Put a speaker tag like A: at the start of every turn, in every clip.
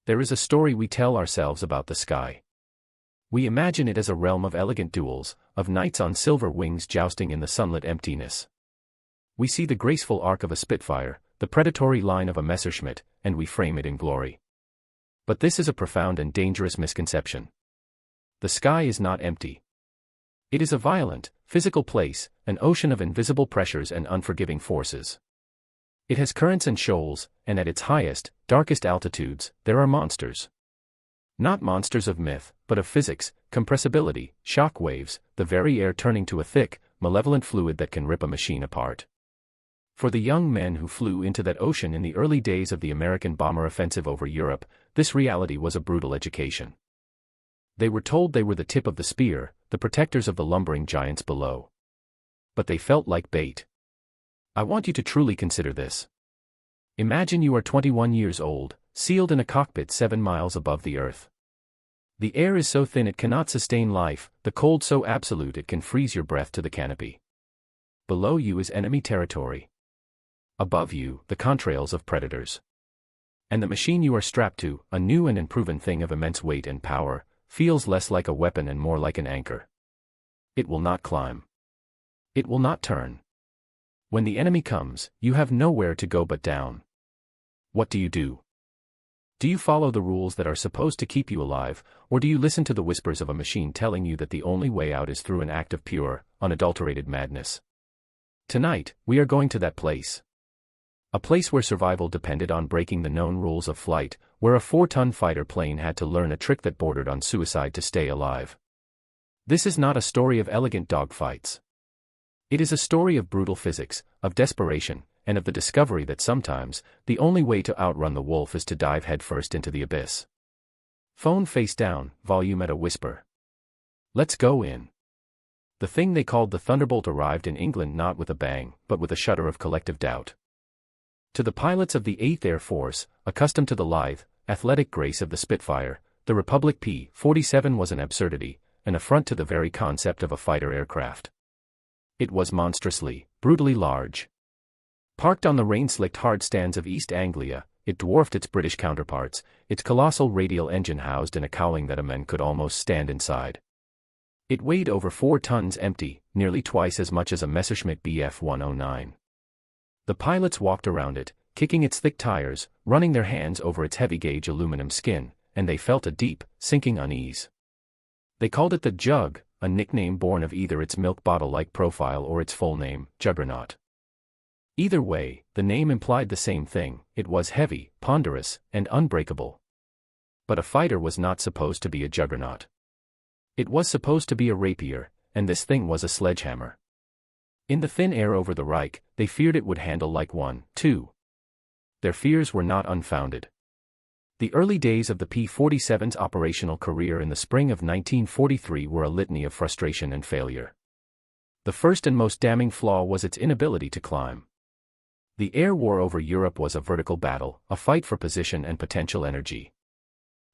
A: There is a story we tell ourselves about the sky. We imagine it as a realm of elegant duels, of knights on silver wings jousting in the sunlit emptiness. We see the graceful arc of a Spitfire, the predatory line of a Messerschmitt, and we frame it in glory. But this is a profound and dangerous misconception. The sky is not empty. It is a violent, physical place, an ocean of invisible pressures and unforgiving forces. It has currents and shoals, and at its highest, darkest altitudes, there are monsters. Not monsters of myth, but of physics, compressibility, shock waves, the very air turning to a thick, malevolent fluid that can rip a machine apart. For the young men who flew into that ocean in the early days of the American bomber offensive over Europe, this reality was a brutal education. They were told they were the tip of the spear, the protectors of the lumbering giants below. But they felt like bait. I want you to truly consider this. Imagine you are 21 years old, sealed in a cockpit 7 miles above the earth. The air is so thin it cannot sustain life, the cold so absolute it can freeze your breath to the canopy. Below you is enemy territory. Above you, the contrails of predators. And the machine you are strapped to, a new and unproven thing of immense weight and power, feels less like a weapon and more like an anchor. It will not climb. It will not turn. When the enemy comes, you have nowhere to go but down. What do? Do you follow the rules that are supposed to keep you alive, or do you listen to the whispers of a machine telling you that the only way out is through an act of pure, unadulterated madness? Tonight, we are going to that place. A place where survival depended on breaking the known rules of flight, where a 4-ton fighter plane had to learn a trick that bordered on suicide to stay alive. This is not a story of elegant dogfights. It is a story of brutal physics, of desperation, and of the discovery that sometimes, the only way to outrun the wolf is to dive headfirst into the abyss. Phone face down, volume at a whisper. Let's go in. The thing they called the Thunderbolt arrived in England not with a bang, but with a shudder of collective doubt. To the pilots of the 8th Air Force, accustomed to the lithe, athletic grace of the Spitfire, the Republic P-47 was an absurdity, an affront to the very concept of a fighter aircraft. It was monstrously, brutally large. Parked on the rain-slicked hard stands of East Anglia, it dwarfed its British counterparts, its colossal radial engine housed in a cowling that a man could almost stand inside. It weighed over 4 tons empty, nearly twice as much as a Messerschmitt Bf-109. The pilots walked around it, kicking its thick tires, running their hands over its heavy-gauge aluminum skin, and they felt a deep, sinking unease. They called it the Jug, a nickname born of either its milk bottle-like profile or its full name, Juggernaut. Either way, the name implied the same thing: it was heavy, ponderous, and unbreakable. But a fighter was not supposed to be a juggernaut. It was supposed to be a rapier, and this thing was a sledgehammer. In the thin air over the Reich, they feared it would handle like one, too. Their fears were not unfounded. The early days of the P-47's operational career in the spring of 1943 were a litany of frustration and failure. The first and most damning flaw was its inability to climb. The air war over Europe was a vertical battle, a fight for position and potential energy.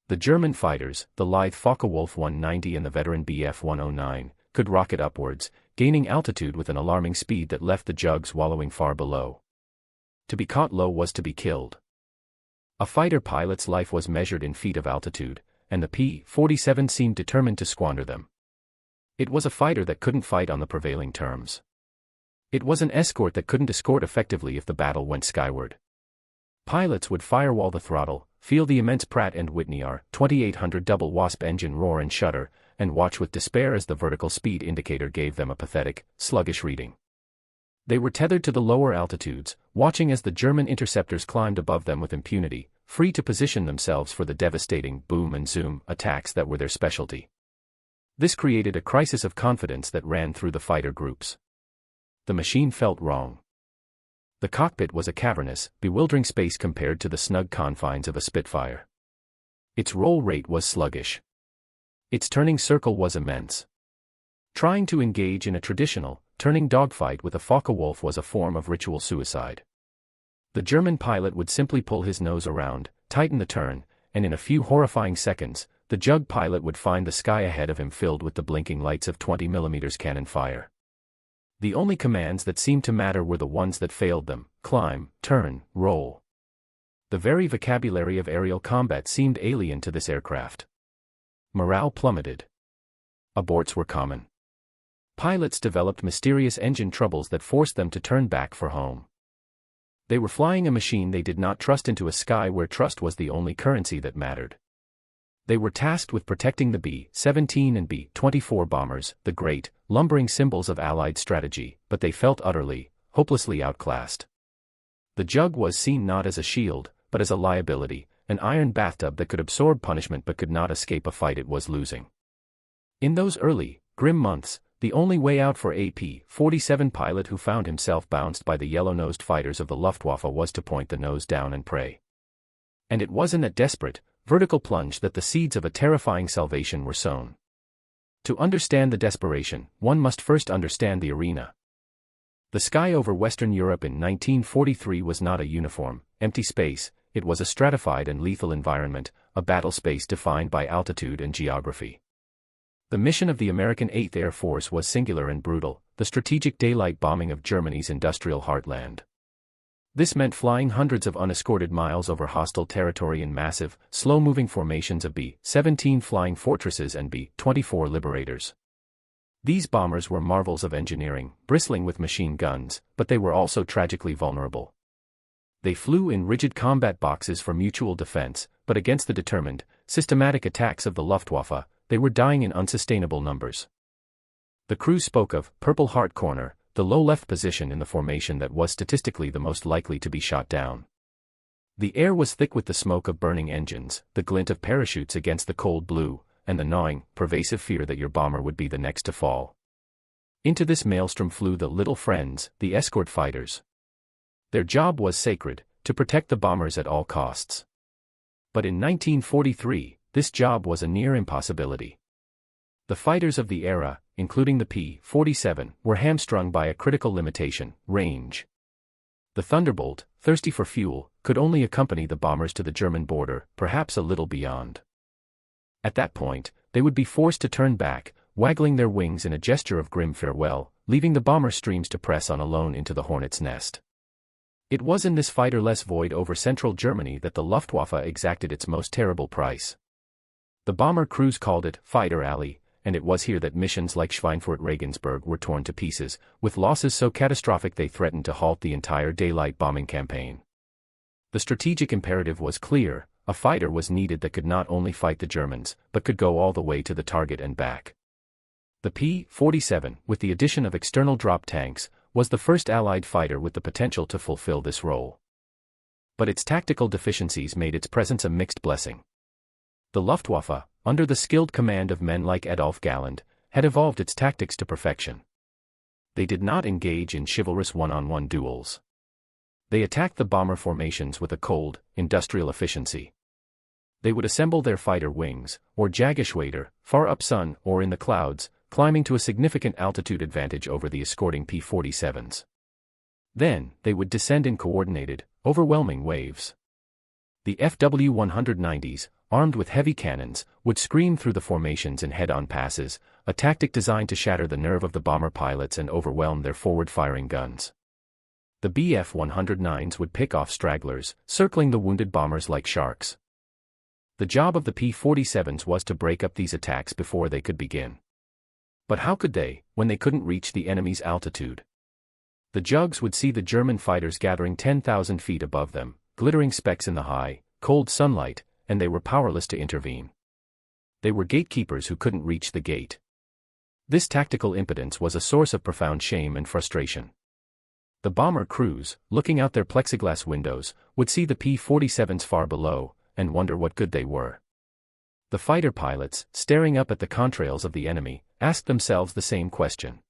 A: The German fighters, the lithe Focke-Wulf 190 and the veteran Bf-109, could rocket upwards, gaining altitude with an alarming speed that left the jugs wallowing far below. To be caught low was to be killed. A fighter pilot's life was measured in feet of altitude, and the P-47 seemed determined to squander them. It was a fighter that couldn't fight on the prevailing terms. It was an escort that couldn't escort effectively if the battle went skyward. Pilots would firewall the throttle, feel the immense Pratt & Whitney R-2800 double Wasp engine roar and shudder, and watch with despair as the vertical speed indicator gave them a pathetic, sluggish reading. They were tethered to the lower altitudes, watching as the German interceptors climbed above them with impunity, free to position themselves for the devastating boom and zoom attacks that were their specialty. This created a crisis of confidence that ran through the fighter groups. The machine felt wrong. The cockpit was a cavernous, bewildering space compared to the snug confines of a Spitfire. Its roll rate was sluggish. Its turning circle was immense. Trying to engage in a traditional, turning dogfight with a Focke-Wulf was a form of ritual suicide. The German pilot would simply pull his nose around, tighten the turn, and in a few horrifying seconds, the Jug pilot would find the sky ahead of him filled with the blinking lights of 20mm cannon fire. The only commands that seemed to matter were the ones that failed them: climb, turn, roll. The very vocabulary of aerial combat seemed alien to this aircraft. Morale plummeted. Aborts were common. Pilots developed mysterious engine troubles that forced them to turn back for home. They were flying a machine they did not trust into a sky where trust was the only currency that mattered. They were tasked with protecting the B-17 and B-24 bombers, the great, lumbering symbols of Allied strategy, but they felt utterly, hopelessly outclassed. The Jug was seen not as a shield, but as a liability, an iron bathtub that could absorb punishment but could not escape a fight it was losing. In those early, grim months, the only way out for a P-47 pilot who found himself bounced by the yellow-nosed fighters of the Luftwaffe was to point the nose down and pray. And it was in that desperate, vertical plunge that the seeds of a terrifying salvation were sown. To understand the desperation, one must first understand the arena. The sky over Western Europe in 1943 was not a uniform, empty space, it was a stratified and lethal environment, a battle space defined by altitude and geography. The mission of the American 8th Air Force was singular and brutal, the strategic daylight bombing of Germany's industrial heartland. This meant flying hundreds of unescorted miles over hostile territory in massive, slow-moving formations of B-17 flying fortresses and B-24 liberators. These bombers were marvels of engineering, bristling with machine guns, but they were also tragically vulnerable. They flew in rigid combat boxes for mutual defense, but against the determined, systematic attacks of the Luftwaffe, they were dying in unsustainable numbers. The crew spoke of Purple Heart Corner, the low left position in the formation that was statistically the most likely to be shot down. The air was thick with the smoke of burning engines, the glint of parachutes against the cold blue, and the gnawing, pervasive fear that your bomber would be the next to fall. Into this maelstrom flew the little friends, the escort fighters. Their job was sacred, to protect the bombers at all costs. But in 1943, this job was a near impossibility. The fighters of the era, including the P-47, were hamstrung by a critical limitation: range. The Thunderbolt, thirsty for fuel, could only accompany the bombers to the German border, perhaps a little beyond. At that point, they would be forced to turn back, waggling their wings in a gesture of grim farewell, leaving the bomber streams to press on alone into the hornet's nest. It was in this fighter-less void over central Germany that the Luftwaffe exacted its most terrible price. The bomber crews called it Fighter Alley, and it was here that missions like Schweinfurt-Regensburg were torn to pieces, with losses so catastrophic they threatened to halt the entire daylight bombing campaign. The strategic imperative was clear: a fighter was needed that could not only fight the Germans, but could go all the way to the target and back. The P-47, with the addition of external drop tanks, was the first Allied fighter with the potential to fulfill this role. But its tactical deficiencies made its presence a mixed blessing. The Luftwaffe, under the skilled command of men like Adolf Galland, had evolved its tactics to perfection. They did not engage in chivalrous one-on-one duels. They attacked the bomber formations with a cold, industrial efficiency. They would assemble their fighter wings, or Jagdgeschwader, far up sun or in the clouds, climbing to a significant altitude advantage over the escorting P-47s. Then, they would descend in coordinated, overwhelming waves. The FW-190s, armed with heavy cannons, would scream through the formations in head-on passes, a tactic designed to shatter the nerve of the bomber pilots and overwhelm their forward-firing guns. The Bf-109s would pick off stragglers, circling the wounded bombers like sharks. The job of the P-47s was to break up these attacks before they could begin. But how could they, when they couldn't reach the enemy's altitude? The Jugs would see the German fighters gathering 10,000 feet above them, glittering specks in the high, cold sunlight, and they were powerless to intervene. They were gatekeepers who couldn't reach the gate. This tactical impotence was a source of profound shame and frustration. The bomber crews, looking out their plexiglass windows, would see the P-47s far below, and wonder what good they were. The fighter pilots, staring up at the contrails of the enemy, asked themselves the same question.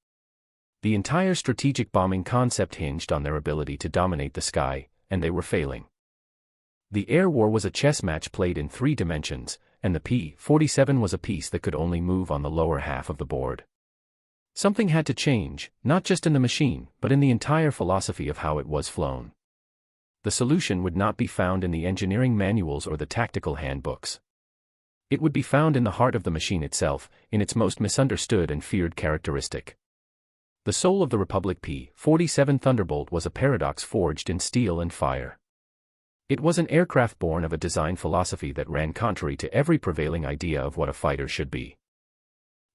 A: The entire strategic bombing concept hinged on their ability to dominate the sky, and they were failing. The air war was a chess match played in 3 dimensions, and the P-47 was a piece that could only move on the lower half of the board. Something had to change, not just in the machine, but in the entire philosophy of how it was flown. The solution would not be found in the engineering manuals or the tactical handbooks. It would be found in the heart of the machine itself, in its most misunderstood and feared characteristic. The soul of the Republic P-47 Thunderbolt was a paradox forged in steel and fire. It was an aircraft born of a design philosophy that ran contrary to every prevailing idea of what a fighter should be.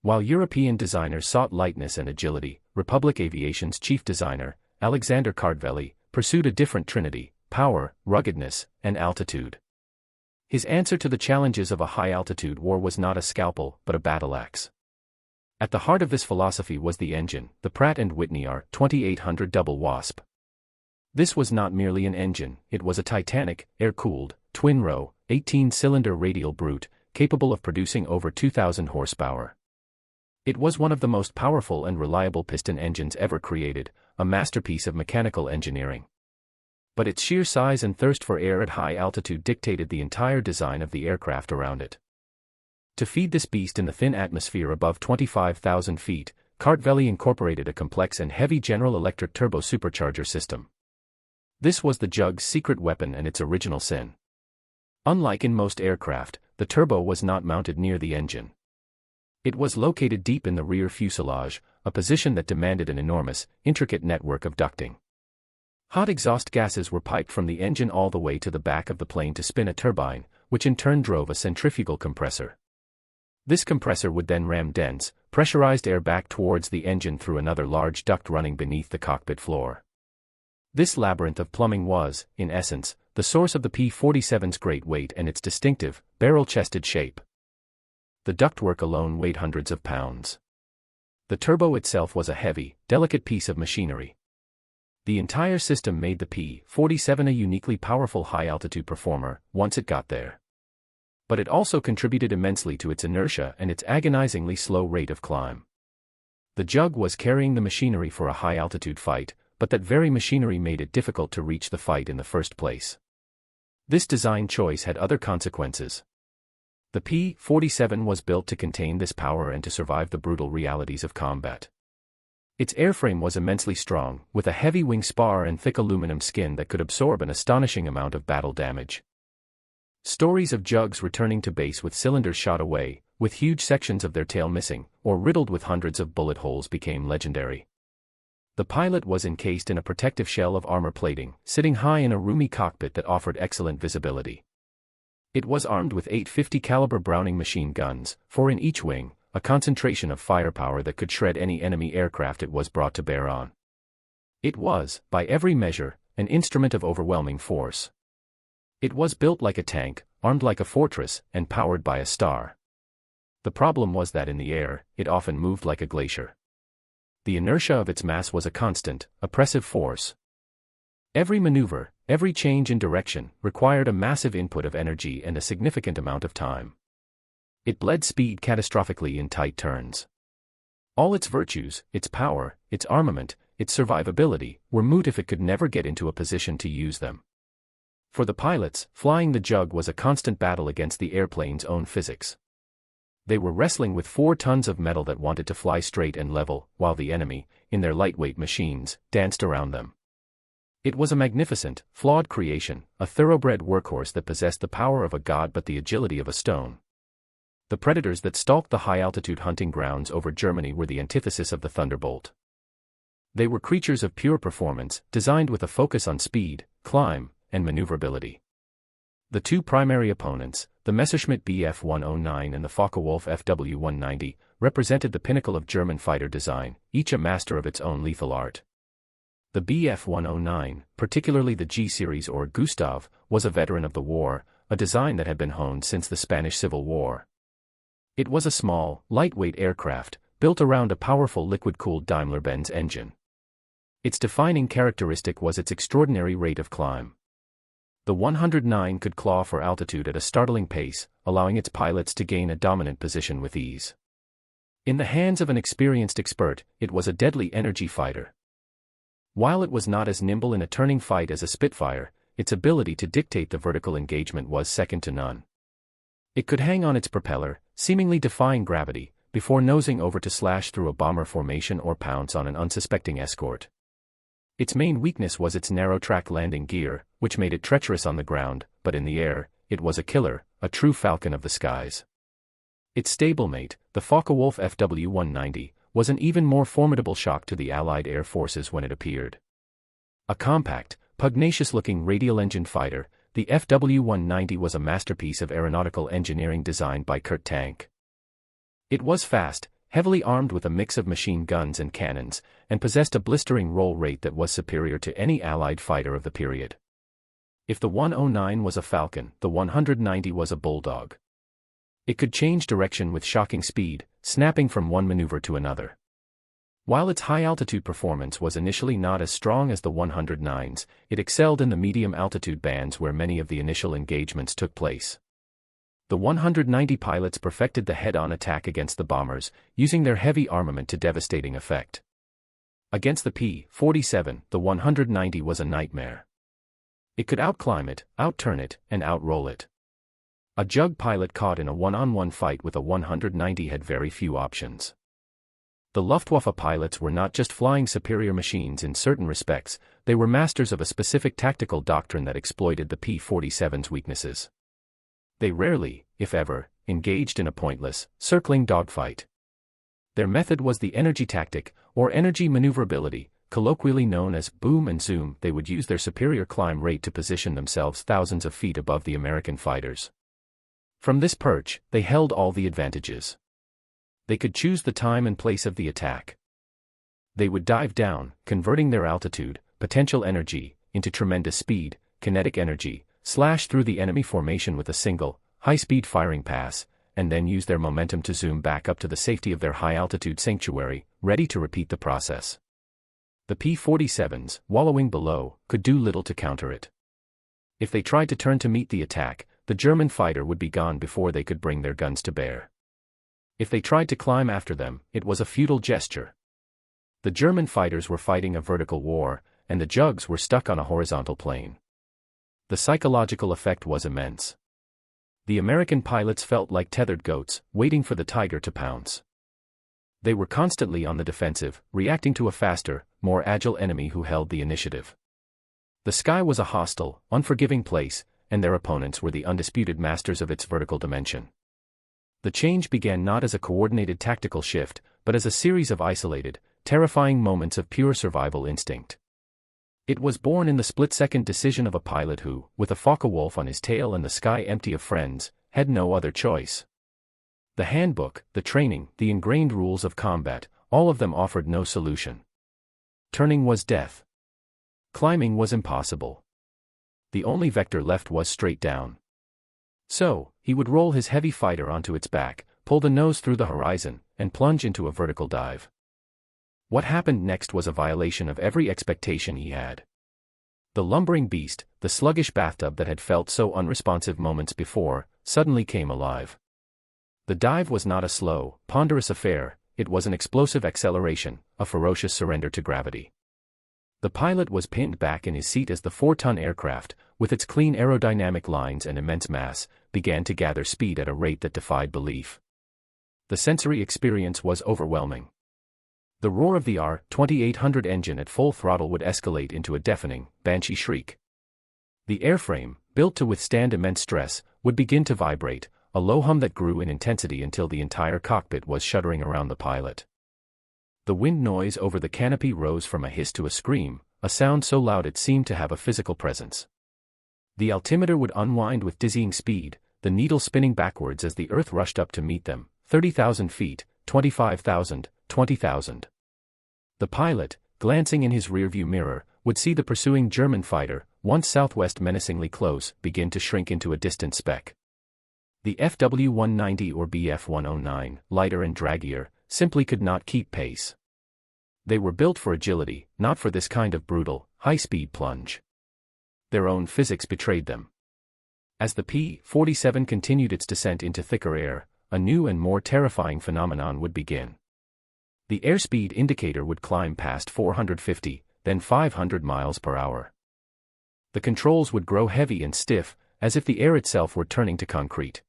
A: While European designers sought lightness and agility, Republic Aviation's chief designer, Alexander Kartveli, pursued a different trinity: power, ruggedness, and altitude. His answer to the challenges of a high-altitude war was not a scalpel, but a battle axe. At the heart of this philosophy was the engine, the Pratt & Whitney R2800 Double Wasp. This was not merely an engine, it was a titanic, air-cooled, twin-row, 18-cylinder radial brute, capable of producing over 2,000 horsepower. It was one of the most powerful and reliable piston engines ever created, a masterpiece of mechanical engineering. But its sheer size and thirst for air at high altitude dictated the entire design of the aircraft around it. To feed this beast in the thin atmosphere above 25,000 feet, Kartveli incorporated a complex and heavy General Electric turbo supercharger system. This was the Jug's secret weapon and its original sin. Unlike in most aircraft, the turbo was not mounted near the engine. It was located deep in the rear fuselage, a position that demanded an enormous, intricate network of ducting. Hot exhaust gases were piped from the engine all the way to the back of the plane to spin a turbine, which in turn drove a centrifugal compressor. This compressor would then ram dense, pressurized air back towards the engine through another large duct running beneath the cockpit floor. This labyrinth of plumbing was, in essence, the source of the P-47's great weight and its distinctive, barrel-chested shape. The ductwork alone weighed hundreds of pounds. The turbo itself was a heavy, delicate piece of machinery. The entire system made the P-47 a uniquely powerful high-altitude performer, once it got there. But it also contributed immensely to its inertia and its agonizingly slow rate of climb. The Jug was carrying the machinery for a high-altitude fight, but that very machinery made it difficult to reach the fight in the first place. This design choice had other consequences. The P-47 was built to contain this power and to survive the brutal realities of combat. Its airframe was immensely strong, with a heavy wing spar and thick aluminum skin that could absorb an astonishing amount of battle damage. Stories of Jugs returning to base with cylinders shot away, with huge sections of their tail missing, or riddled with hundreds of bullet holes became legendary. The pilot was encased in a protective shell of armor plating, sitting high in a roomy cockpit that offered excellent visibility. It was armed with 850 caliber Browning machine guns, 4 in each wing, a concentration of firepower that could shred any enemy aircraft it was brought to bear on. It was, by every measure, an instrument of overwhelming force. It was built like a tank, armed like a fortress, and powered by a star. The problem was that in the air, it often moved like a glacier. The inertia of its mass was a constant, oppressive force. Every maneuver, every change in direction, required a massive input of energy and a significant amount of time. It bled speed catastrophically in tight turns. All its virtues, its power, its armament, its survivability, were moot if it could never get into a position to use them. For the pilots, flying the Jug was a constant battle against the airplane's own physics. They were wrestling with 4 tons of metal that wanted to fly straight and level, while the enemy, in their lightweight machines, danced around them. It was a magnificent, flawed creation, a thoroughbred workhorse that possessed the power of a god but the agility of a stone. The predators that stalked the high-altitude hunting grounds over Germany were the antithesis of the Thunderbolt. They were creatures of pure performance, designed with a focus on speed, climb, and maneuverability. The two primary opponents, the Messerschmitt Bf-109 and the Focke-Wulf Fw-190, represented the pinnacle of German fighter design, each a master of its own lethal art. The Bf-109, particularly the G-series or Gustav, was a veteran of the war, a design that had been honed since the Spanish Civil War. It was a small, lightweight aircraft, built around a powerful liquid-cooled Daimler-Benz engine. Its defining characteristic was its extraordinary rate of climb. The 109 could claw for altitude at a startling pace, allowing its pilots to gain a dominant position with ease. In the hands of an experienced expert, it was a deadly energy fighter. While it was not as nimble in a turning fight as a Spitfire, its ability to dictate the vertical engagement was second to none. It could hang on its propeller, seemingly defying gravity, before nosing over to slash through a bomber formation or pounce on an unsuspecting escort. Its main weakness was its narrow-track landing gear, which made it treacherous on the ground, but in the air, it was a killer, a true falcon of the skies. Its stablemate, the Focke-Wulf Fw-190, was an even more formidable shock to the Allied air forces when it appeared. A compact, pugnacious-looking radial-engine fighter, the FW-190 was a masterpiece of aeronautical engineering designed by Kurt Tank. It was fast, heavily armed with a mix of machine guns and cannons, and possessed a blistering roll rate that was superior to any Allied fighter of the period. If the 109 was a Falcon, the 190 was a Bulldog. It could change direction with shocking speed, snapping from one maneuver to another. While its high-altitude performance was initially not as strong as the 109's, it excelled in the medium-altitude bands where many of the initial engagements took place. The 190 pilots perfected the head-on attack against the bombers, using their heavy armament to devastating effect. Against the P-47, the 190 was a nightmare. It could outclimb it, outturn it, and outroll it. A Jug pilot caught in a one-on-one fight with a 190 had very few options. The Luftwaffe pilots were not just flying superior machines in certain respects, they were masters of a specific tactical doctrine that exploited the P-47's weaknesses. They rarely, if ever, engaged in a pointless, circling dogfight. Their method was the energy tactic, or energy maneuverability, colloquially known as boom and zoom. They would use their superior climb rate to position themselves thousands of feet above the American fighters. From this perch, they held all the advantages. They could choose the time and place of the attack. They would dive down, converting their altitude, potential energy, into tremendous speed, kinetic energy, slash through the enemy formation with a single, high-speed firing pass, and then use their momentum to zoom back up to the safety of their high-altitude sanctuary, ready to repeat the process. The P-47s, wallowing below, could do little to counter it. If they tried to turn to meet the attack, the German fighter would be gone before they could bring their guns to bear. If they tried to climb after them, it was a futile gesture. The German fighters were fighting a vertical war, and the Jugs were stuck on a horizontal plane. The psychological effect was immense. The American pilots felt like tethered goats, waiting for the tiger to pounce. They were constantly on the defensive, reacting to a faster, more agile enemy who held the initiative. The sky was a hostile, unforgiving place, and their opponents were the undisputed masters of its vertical dimension. The change began not as a coordinated tactical shift, but as a series of isolated, terrifying moments of pure survival instinct. It was born in the split-second decision of a pilot who, with a Focke-Wulf on his tail and the sky empty of friends, had no other choice. The handbook, the training, the ingrained rules of combat, all of them offered no solution. Turning was death. Climbing was impossible. The only vector left was straight down. So, he would roll his heavy fighter onto its back, pull the nose through the horizon, and plunge into a vertical dive. What happened next was a violation of every expectation he had. The lumbering beast, the sluggish bathtub that had felt so unresponsive moments before, suddenly came alive. The dive was not a slow, ponderous affair, it was an explosive acceleration, a ferocious surrender to gravity. The pilot was pinned back in his seat as the 4-ton aircraft, with its clean aerodynamic lines and immense mass, began to gather speed at a rate that defied belief. The sensory experience was overwhelming. The roar of the R-2800 engine at full throttle would escalate into a deafening, banshee shriek. The airframe, built to withstand immense stress, would begin to vibrate, a low hum that grew in intensity until the entire cockpit was shuddering around the pilot. The wind noise over the canopy rose from a hiss to a scream, a sound so loud it seemed to have a physical presence. The altimeter would unwind with dizzying speed, the needle spinning backwards as the Earth rushed up to meet them, 30,000 feet, 25,000, 20,000. The pilot, glancing in his rearview mirror, would see the pursuing German fighter, once southwest menacingly close, begin to shrink into a distant speck. The FW-190 or Bf-109, lighter and draggier, simply could not keep pace. They were built for agility, not for this kind of brutal, high-speed plunge. Their own physics betrayed them. As the P-47 continued its descent into thicker air, a new and more terrifying phenomenon would begin. The airspeed indicator would climb past 450, then 500 miles per hour. The controls would grow heavy and stiff, as if the air itself were turning to concrete.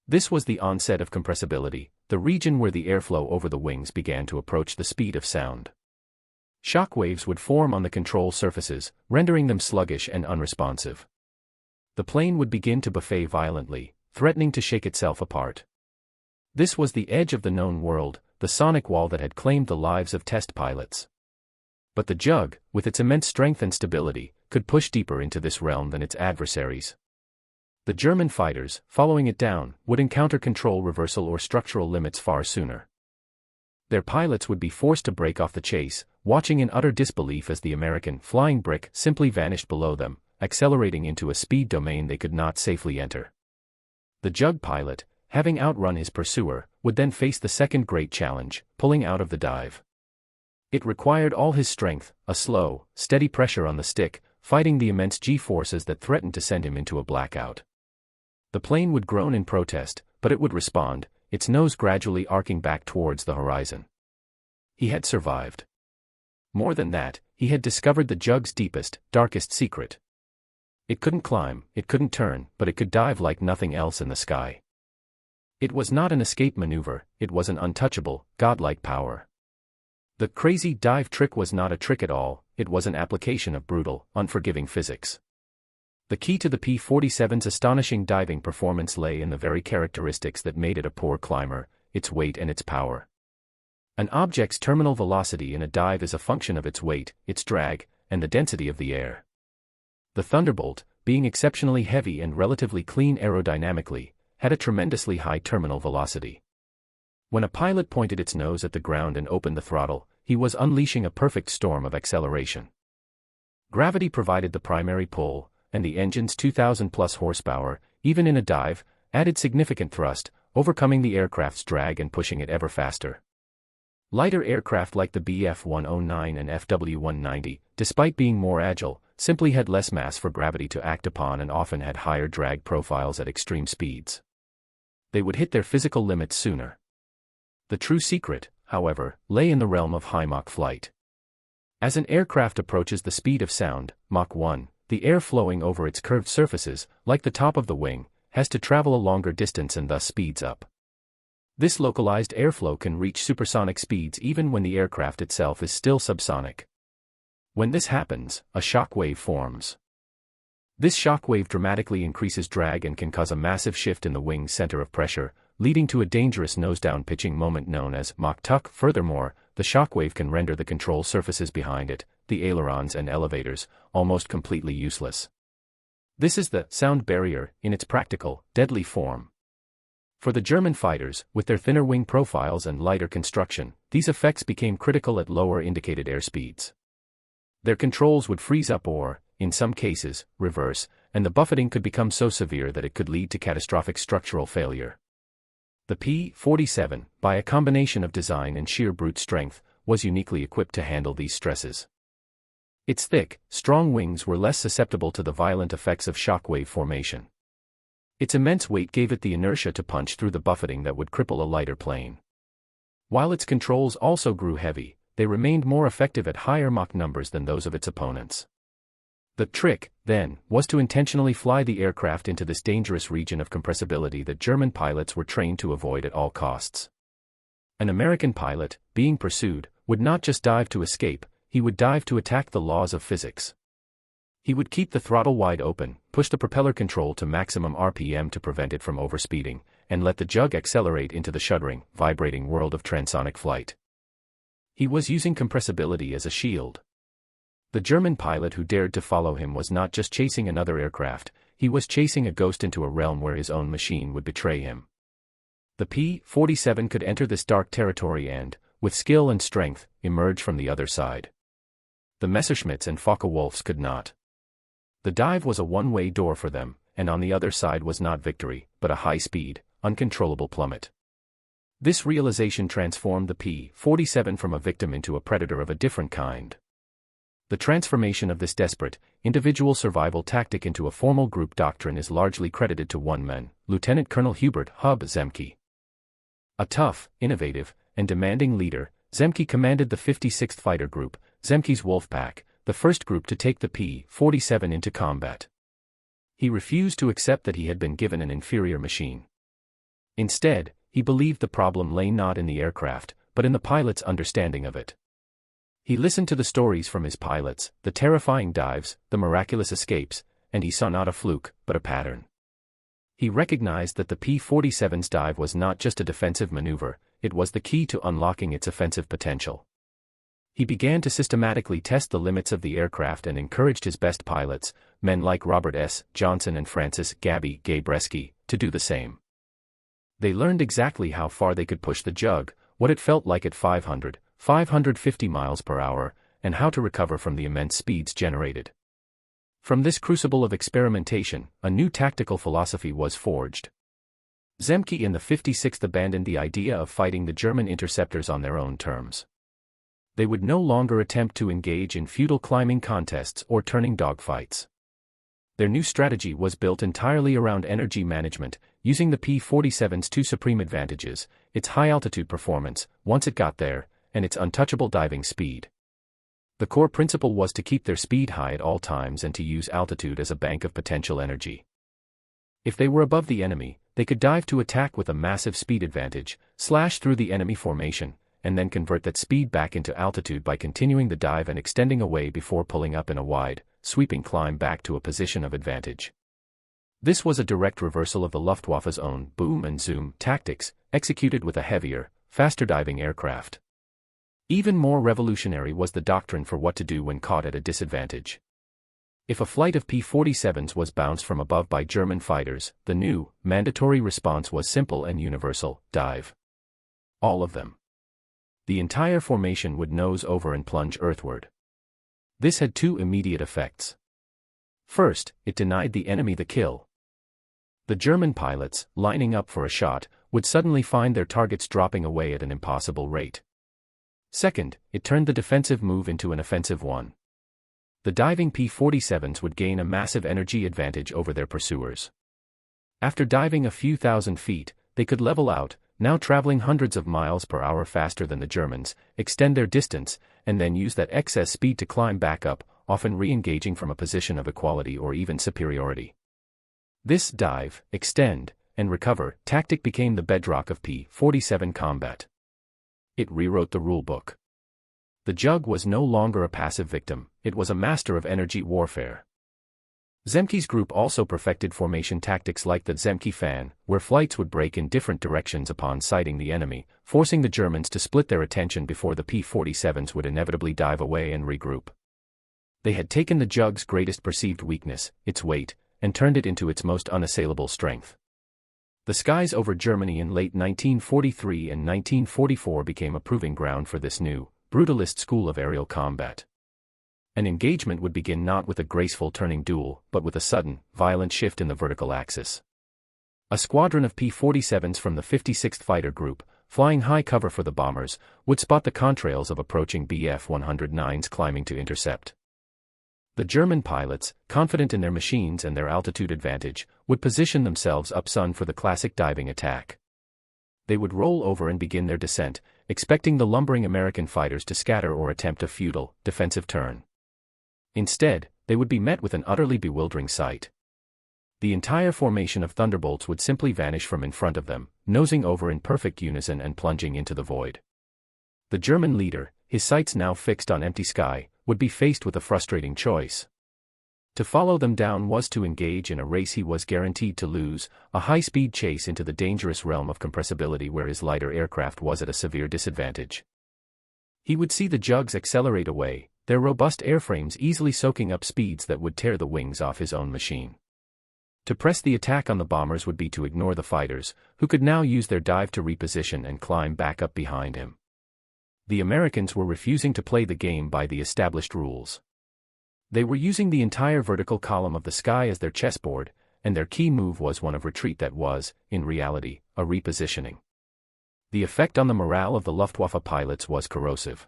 A: This was the onset of compressibility, the region where the airflow over the wings began to approach the speed of sound. Shock waves would form on the control surfaces, rendering them sluggish and unresponsive. The plane would begin to buffet violently, threatening to shake itself apart. This was the edge of the known world, the sonic wall that had claimed the lives of test pilots. But the Jug, with its immense strength and stability, could push deeper into this realm than its adversaries. The German fighters, following it down, would encounter control reversal or structural limits far sooner. Their pilots would be forced to break off the chase, watching in utter disbelief as the American flying brick simply vanished below them, accelerating into a speed domain they could not safely enter. The Jug pilot, having outrun his pursuer, would then face the second great challenge, pulling out of the dive. It required all his strength, a slow, steady pressure on the stick, fighting the immense G-forces that threatened to send him into a blackout. The plane would groan in protest, but it would respond, its nose gradually arcing back towards the horizon. He had survived. More than that, he had discovered the Jug's deepest, darkest secret. It couldn't climb, it couldn't turn, but it could dive like nothing else in the sky. It was not an escape maneuver, it was an untouchable, godlike power. The crazy dive trick was not a trick at all, it was an application of brutal, unforgiving physics. The key to the P-47's astonishing diving performance lay in the very characteristics that made it a poor climber, its weight and its power. An object's terminal velocity in a dive is a function of its weight, its drag, and the density of the air. The Thunderbolt, being exceptionally heavy and relatively clean aerodynamically, had a tremendously high terminal velocity. When a pilot pointed its nose at the ground and opened the throttle, he was unleashing a perfect storm of acceleration. Gravity provided the primary pull, and the engine's 2,000+ horsepower, even in a dive, added significant thrust, overcoming the aircraft's drag and pushing it ever faster. Lighter aircraft like the Bf-109 and Fw-190, despite being more agile, simply had less mass for gravity to act upon and often had higher drag profiles at extreme speeds. They would hit their physical limits sooner. The true secret, however, lay in the realm of high Mach flight. As an aircraft approaches the speed of sound, Mach 1, the air flowing over its curved surfaces, like the top of the wing, has to travel a longer distance and thus speeds up. This localized airflow can reach supersonic speeds even when the aircraft itself is still subsonic. When this happens, a shock wave forms. This shock wave dramatically increases drag and can cause a massive shift in the wing's center of pressure, leading to a dangerous nose-down pitching moment known as Mach tuck. Furthermore, the shock wave can render the control surfaces behind it, the ailerons and elevators, almost completely useless. This is the sound barrier in its practical, deadly form. For the German fighters, with their thinner wing profiles and lighter construction, these effects became critical at lower indicated airspeeds. Their controls would freeze up or, in some cases, reverse, and the buffeting could become so severe that it could lead to catastrophic structural failure. The P-47, by a combination of design and sheer brute strength, was uniquely equipped to handle these stresses. Its thick, strong wings were less susceptible to the violent effects of shockwave formation. Its immense weight gave it the inertia to punch through the buffeting that would cripple a lighter plane. While its controls also grew heavy, they remained more effective at higher Mach numbers than those of its opponents. The trick, then, was to intentionally fly the aircraft into this dangerous region of compressibility that German pilots were trained to avoid at all costs. An American pilot, being pursued, would not just dive to escape, he would dive to attack the laws of physics. He would keep the throttle wide open, push the propeller control to maximum RPM to prevent it from overspeeding, and let the Jug accelerate into the shuddering, vibrating world of transonic flight. He was using compressibility as a shield. The German pilot who dared to follow him was not just chasing another aircraft, he was chasing a ghost into a realm where his own machine would betray him. The P-47 could enter this dark territory and, with skill and strength, emerge from the other side. The Messerschmitts and Focke-Wulfs could not. The dive was a one-way door for them, and on the other side was not victory, but a high-speed, uncontrollable plummet. This realization transformed the P-47 from a victim into a predator of a different kind. The transformation of this desperate, individual survival tactic into a formal group doctrine is largely credited to one man, Lieutenant Colonel Hubert "Hub" Zemke. A tough, innovative, and demanding leader, Zemke commanded the 56th Fighter Group, Zemke's Wolfpack, the first group to take the P-47 into combat. He refused to accept that he had been given an inferior machine. Instead, he believed the problem lay not in the aircraft, but in the pilot's understanding of it. He listened to the stories from his pilots, the terrifying dives, the miraculous escapes, and he saw not a fluke, but a pattern. He recognized that the P-47's dive was not just a defensive maneuver, it was the key to unlocking its offensive potential. He began to systematically test the limits of the aircraft and encouraged his best pilots, men like Robert S. Johnson and Francis Gabby Gabreski, to do the same. They learned exactly how far they could push the jug, what it felt like at 550 miles per hour, and how to recover from the immense speeds generated. From this crucible of experimentation, a new tactical philosophy was forged. Zemke and the 56th abandoned the idea of fighting the German interceptors on their own terms. They would no longer attempt to engage in futile climbing contests or turning dogfights. Their new strategy was built entirely around energy management, using the P-47's two supreme advantages, its high-altitude performance, once it got there, and its untouchable diving speed. The core principle was to keep their speed high at all times and to use altitude as a bank of potential energy. If they were above the enemy, they could dive to attack with a massive speed advantage, slash through the enemy formation, and then convert that speed back into altitude by continuing the dive and extending away before pulling up in a wide, sweeping climb back to a position of advantage. This was a direct reversal of the Luftwaffe's own boom and zoom tactics, executed with a heavier, faster diving aircraft. Even more revolutionary was the doctrine for what to do when caught at a disadvantage. If a flight of P-47s was bounced from above by German fighters, the new, mandatory response was simple and universal: dive. All of them. The entire formation would nose over and plunge earthward. This had two immediate effects. First, it denied the enemy the kill. The German pilots, lining up for a shot, would suddenly find their targets dropping away at an impossible rate. Second, it turned the defensive move into an offensive one. The diving P-47s would gain a massive energy advantage over their pursuers. After diving a few thousand feet, they could level out, now traveling hundreds of miles per hour faster than the Germans, extend their distance, and then use that excess speed to climb back up, often re-engaging from a position of equality or even superiority. This dive, extend, and recover tactic became the bedrock of P-47 combat. It rewrote the rulebook. The jug was no longer a passive victim, it was a master of energy warfare. Zemke's group also perfected formation tactics like the Zemke fan, where flights would break in different directions upon sighting the enemy, forcing the Germans to split their attention before the P-47s would inevitably dive away and regroup. They had taken the jug's greatest perceived weakness, its weight, and turned it into its most unassailable strength. The skies over Germany in late 1943 and 1944 became a proving ground for this new, brutalist school of aerial combat. An engagement would begin not with a graceful turning duel, but with a sudden, violent shift in the vertical axis. A squadron of P-47s from the 56th Fighter Group, flying high cover for the bombers, would spot the contrails of approaching Bf-109s climbing to intercept. The German pilots, confident in their machines and their altitude advantage, would position themselves upsun for the classic diving attack. They would roll over and begin their descent, expecting the lumbering American fighters to scatter or attempt a futile, defensive turn. Instead, they would be met with an utterly bewildering sight. The entire formation of Thunderbolts would simply vanish from in front of them, nosing over in perfect unison and plunging into the void. The German leader, his sights now fixed on empty sky, would be faced with a frustrating choice. To follow them down was to engage in a race he was guaranteed to lose, a high-speed chase into the dangerous realm of compressibility where his lighter aircraft was at a severe disadvantage. He would see the jugs accelerate away, their robust airframes easily soaking up speeds that would tear the wings off his own machine. To press the attack on the bombers would be to ignore the fighters, who could now use their dive to reposition and climb back up behind him. The Americans were refusing to play the game by the established rules. They were using the entire vertical column of the sky as their chessboard, and their key move was one of retreat that was, in reality, a repositioning. The effect on the morale of the Luftwaffe pilots was corrosive.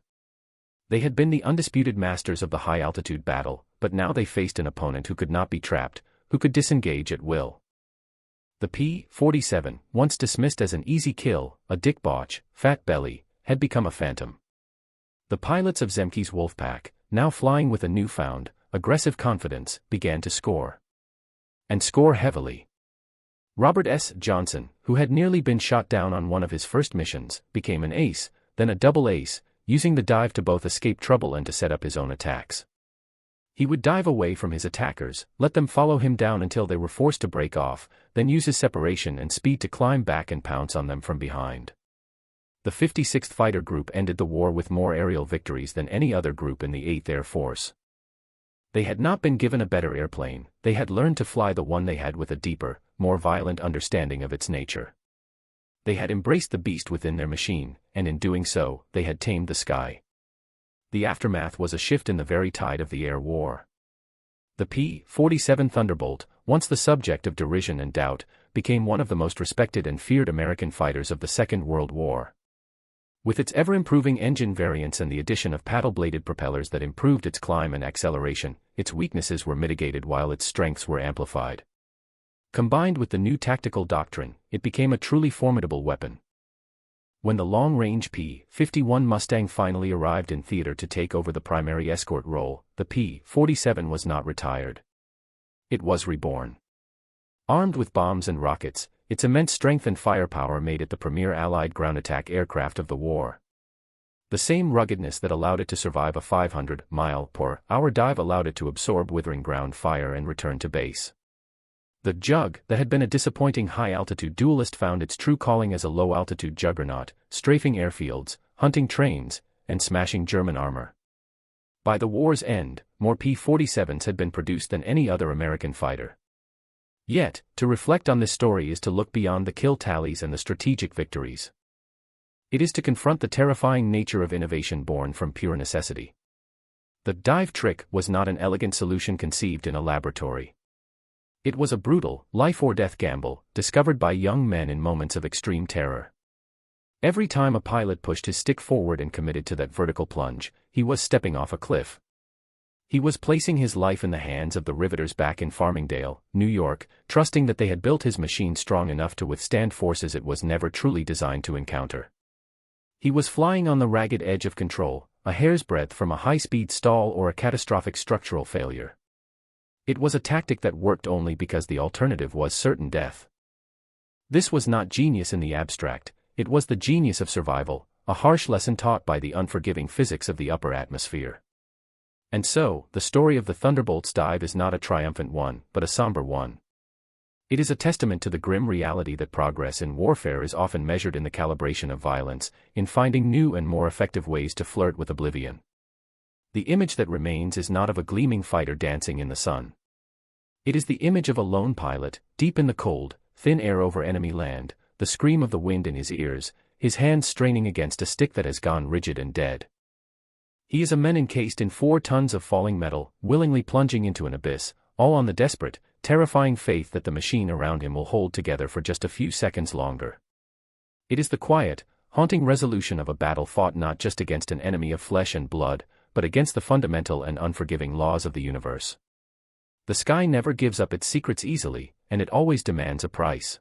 A: They had been the undisputed masters of the high-altitude battle, but now they faced an opponent who could not be trapped, who could disengage at will. The P-47, once dismissed as an easy kill, a Dick Botch, fat belly, had become a phantom. The pilots of Zemke's Wolfpack, now flying with a newfound, aggressive confidence, began to score. And score heavily. Robert S. Johnson, who had nearly been shot down on one of his first missions, became an ace, then a double ace, using the dive to both escape trouble and to set up his own attacks. He would dive away from his attackers, let them follow him down until they were forced to break off, then use his separation and speed to climb back and pounce on them from behind. The 56th Fighter Group ended the war with more aerial victories than any other group in the 8th Air Force. They had not been given a better airplane, they had learned to fly the one they had with a deeper, more violent understanding of its nature. They had embraced the beast within their machine, and in doing so, they had tamed the sky. The aftermath was a shift in the very tide of the air war. The P-47 Thunderbolt, once the subject of derision and doubt, became one of the most respected and feared American fighters of the Second World War. With its ever-improving engine variants and the addition of paddle-bladed propellers that improved its climb and acceleration, its weaknesses were mitigated while its strengths were amplified. Combined with the new tactical doctrine, it became a truly formidable weapon. When the long-range P-51 Mustang finally arrived in theater to take over the primary escort role, the P-47 was not retired. It was reborn. Armed with bombs and rockets, its immense strength and firepower made it the premier Allied ground attack aircraft of the war. The same ruggedness that allowed it to survive a 500-mile-per-hour dive allowed it to absorb withering ground fire and return to base. The Jug, that had been a disappointing high-altitude duelist, found its true calling as a low-altitude juggernaut, strafing airfields, hunting trains, and smashing German armor. By the war's end, more P-47s had been produced than any other American fighter. Yet, to reflect on this story is to look beyond the kill tallies and the strategic victories. It is to confront the terrifying nature of innovation born from pure necessity. The dive trick was not an elegant solution conceived in a laboratory. It was a brutal, life-or-death gamble, discovered by young men in moments of extreme terror. Every time a pilot pushed his stick forward and committed to that vertical plunge, he was stepping off a cliff. He was placing his life in the hands of the riveters back in Farmingdale, New York, trusting that they had built his machine strong enough to withstand forces it was never truly designed to encounter. He was flying on the ragged edge of control, a hair's breadth from a high-speed stall or a catastrophic structural failure. It was a tactic that worked only because the alternative was certain death. This was not genius in the abstract, it was the genius of survival, a harsh lesson taught by the unforgiving physics of the upper atmosphere. And so, the story of the Thunderbolt's dive is not a triumphant one, but a somber one. It is a testament to the grim reality that progress in warfare is often measured in the calibration of violence, in finding new and more effective ways to flirt with oblivion. The image that remains is not of a gleaming fighter dancing in the sun. It is the image of a lone pilot, deep in the cold, thin air over enemy land, the scream of the wind in his ears, his hands straining against a stick that has gone rigid and dead. He is a man encased in 4 tons of falling metal, willingly plunging into an abyss, all on the desperate, terrifying faith that the machine around him will hold together for just a few seconds longer. It is the quiet, haunting resolution of a battle fought not just against an enemy of flesh and blood, but against the fundamental and unforgiving laws of the universe. The sky never gives up its secrets easily, and it always demands a price.